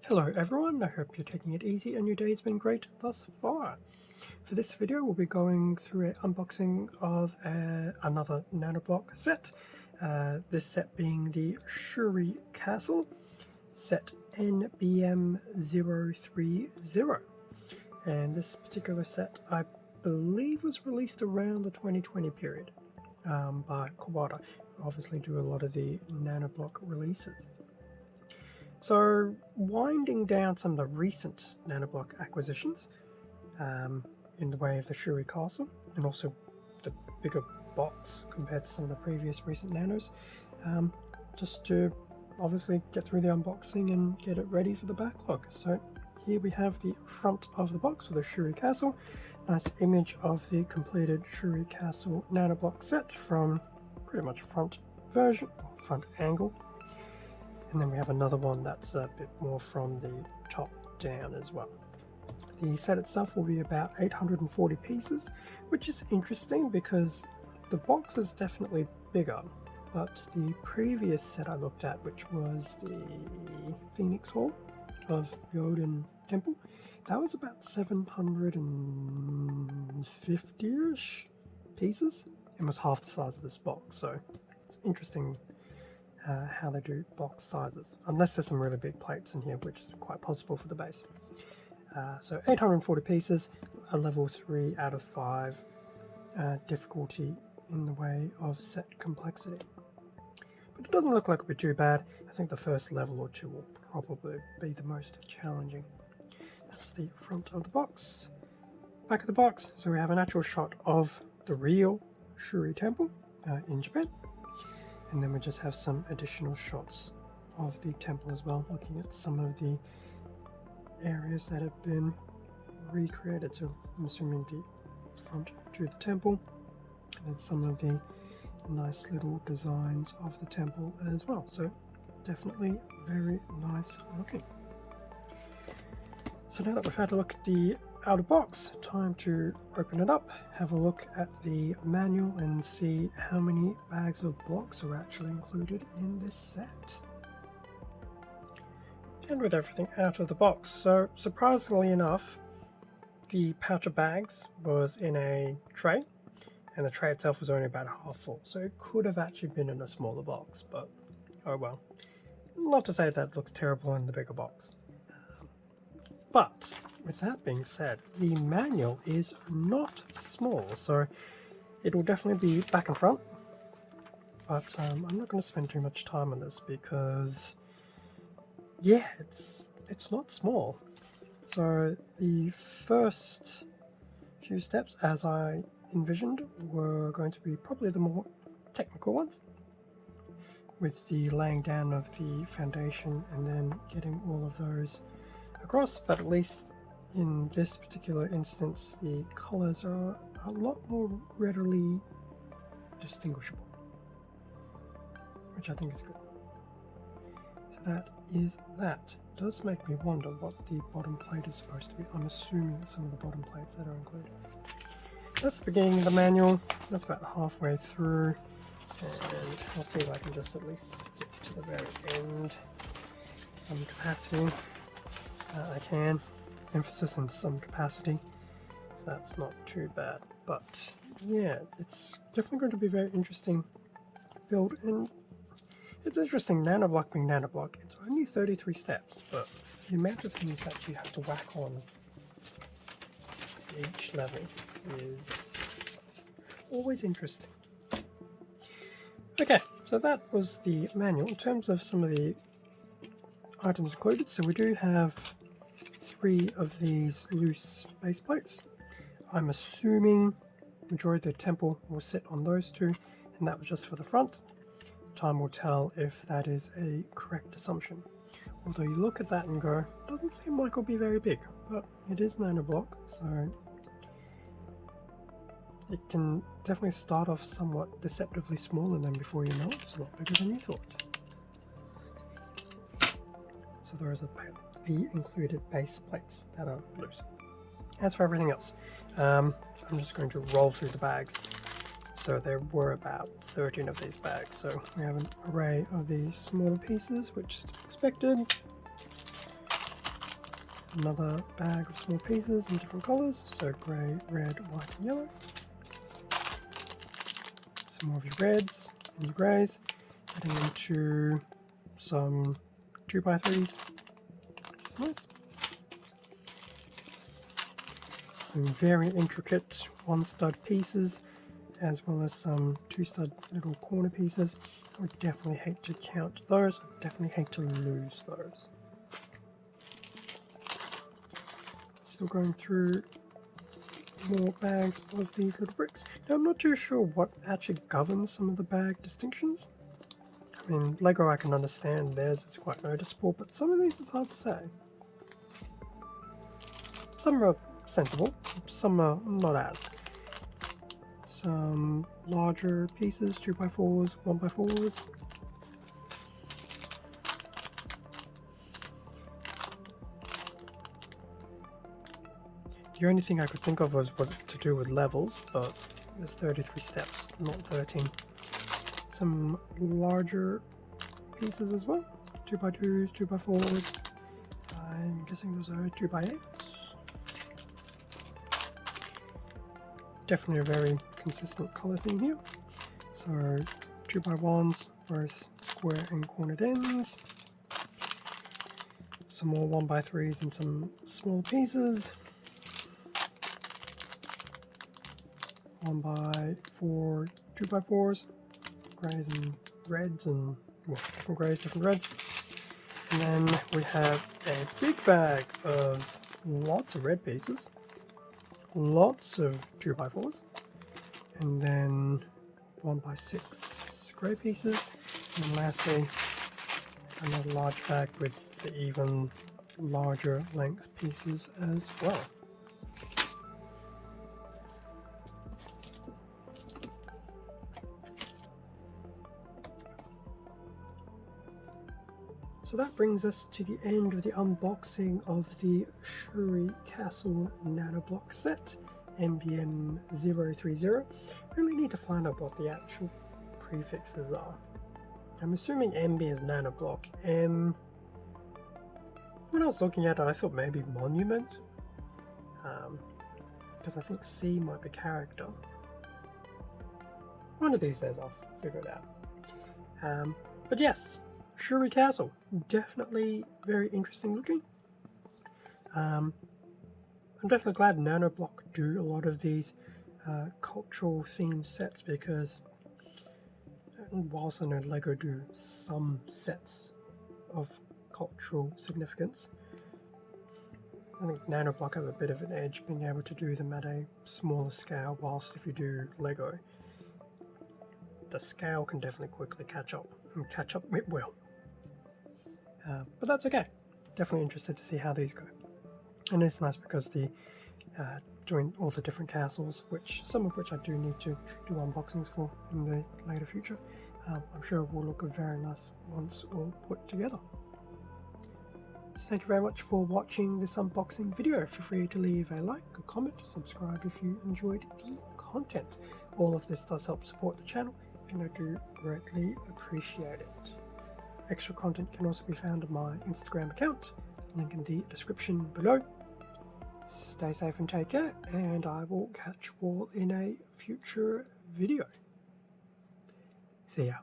Hello everyone, I hope you're taking it easy and your day's been great thus far. For this video we'll be going through an unboxing of another Nanoblock set. This set being the Shuri Castle, set NBM030. And this particular set I believe was released around the 2020 period by Kawada, who obviously do a lot of the Nanoblock releases. So, winding down some of the recent Nanoblock acquisitions in the way of the Shuri Castle, and also the bigger box compared to some of the previous recent Nanos, just to obviously get through the unboxing and get it ready for the backlog. So here we have the front of the box for the Shuri Castle. Nice image of the completed Shuri Castle Nanoblock set from pretty much front version, front angle. And then we have another one that's a bit more from the top down as well. The set itself will be about 840 pieces, which is interesting because the box is definitely bigger, but the previous set I looked at, which was the Phoenix Hall of the Odin Temple, that was about 750-ish pieces and was half the size of this box, so it's interesting how they do box sizes, unless there's some really big plates in here, which is quite possible for the base. So 840 pieces, a level 3 out of 5 difficulty in the way of set complexity. But it doesn't look like it'll be too bad. I think the first level or two will probably be the most challenging. That's the front of the box. Back of the box, so we have an actual shot of the real Shuri Temple in Japan. And then we just have some additional shots of the temple as well, looking at some of the areas that have been recreated. So I'm assuming the front to the temple, and then some of the nice little designs of the temple as well. So definitely very nice looking. So now that we've had a look at the outer box, time to open it up, have a look at the manual and see how many bags of blocks are actually included in this set. And with everything out of the box, so surprisingly enough, the pouch of bags was in a tray, and the tray itself was only about half full, so it could have actually been in a smaller box, but oh well. Not to say that looks terrible in the bigger box. But with that being said, the manual is not small, so it will definitely be back and front. But I'm not going to spend too much time on this because, yeah, it's not small. So the first few steps, as I envisioned, were going to be probably the more technical ones, with the laying down of the foundation and then getting all of those across, but at least in this particular instance the colors are a lot more readily distinguishable, which I think is good. So that is that. It does make me wonder what the bottom plate is supposed to be. I'm assuming some of the bottom plates that are included. That's the beginning of the manual. That's about halfway through, and I'll see if I can just at least skip to the very end. Some capacity. I can. Emphasis on some capacity, so that's not too bad. But yeah, it's definitely going to be a very interesting build, and it's interesting, Nanoblock being Nanoblock, it's only 33 steps, but the amount of things that you have to whack on each level is always interesting. Okay, so that was the manual. In terms of some of the items included, so we do have 3 of these loose base plates. I'm assuming majority of the temple will sit on those 2, and that was just for the front. Time will tell if that is a correct assumption. Although you look at that and go, doesn't seem like it'll be very big, but it is Nanoblock, so it can definitely start off somewhat deceptively small, and then before you know it, it's a lot bigger than you thought. So there is the included base plates that are loose. As for everything else, I'm just going to roll through the bags. So there were about 13 of these bags. So we have an array of these smaller pieces, which is expected. Another bag of small pieces in different colours, so grey, red, white and yellow. Some more of your reds and your greys, getting into some 2x3s, which is nice. Some very intricate 1-stud pieces, as well as some 2-stud little corner pieces. I would definitely hate to count those, I would definitely hate to lose those. Still going through more bags of these little bricks. Now I'm not too sure what actually governs some of the bag distinctions. I mean, Lego I can understand, theirs is quite noticeable, but some of these it's hard to say. Some are sensible, some are not as. Some larger pieces, 2x4s, 1x4s. The only thing I could think of was to do with levels, but there's 33 steps, not 13. Some larger pieces as well, 2x2s, 2x4s. I'm guessing those are 2x8s. Definitely a very consistent colour theme here. So 2x1s, both square and cornered ends. Some more 1x3s and some small pieces. 1x4, 2x4s, greys and reds, and well, different greys, different reds. And then we have a big bag of lots of red pieces, lots of 2x4s, and then 1x6 grey pieces, and lastly another large bag with the even larger length pieces as well. So that brings us to the end of the unboxing of the Shuri Castle Nanoblock set, MBM 030. Really need to find out what the actual prefixes are. I'm assuming MB is Nanoblock. M, when I was looking at it, I thought maybe Monument, because I think C might be character. One of these days I'll figure it out. But yes, Shuri Castle, definitely very interesting looking. I'm definitely glad Nanoblock do a lot of these cultural themed sets, because whilst I know Lego do some sets of cultural significance, I think Nanoblock have a bit of an edge being able to do them at a smaller scale, whilst if you do Lego, the scale can definitely quickly catch up, and catch up it will. But that's okay. Definitely interested to see how these go. And it's nice because the doing all the different castles, which some of which I do need to do unboxings for in the later future. I'm sure it will look very nice once all put together. So thank you very much for watching this unboxing video. Feel free to leave a like, a comment, subscribe if you enjoyed the content. All of this does help support the channel, and I do greatly appreciate it. Extra content can also be found on my Instagram account, link in the description below. Stay safe and take care, and I will catch you all in a future video. See ya.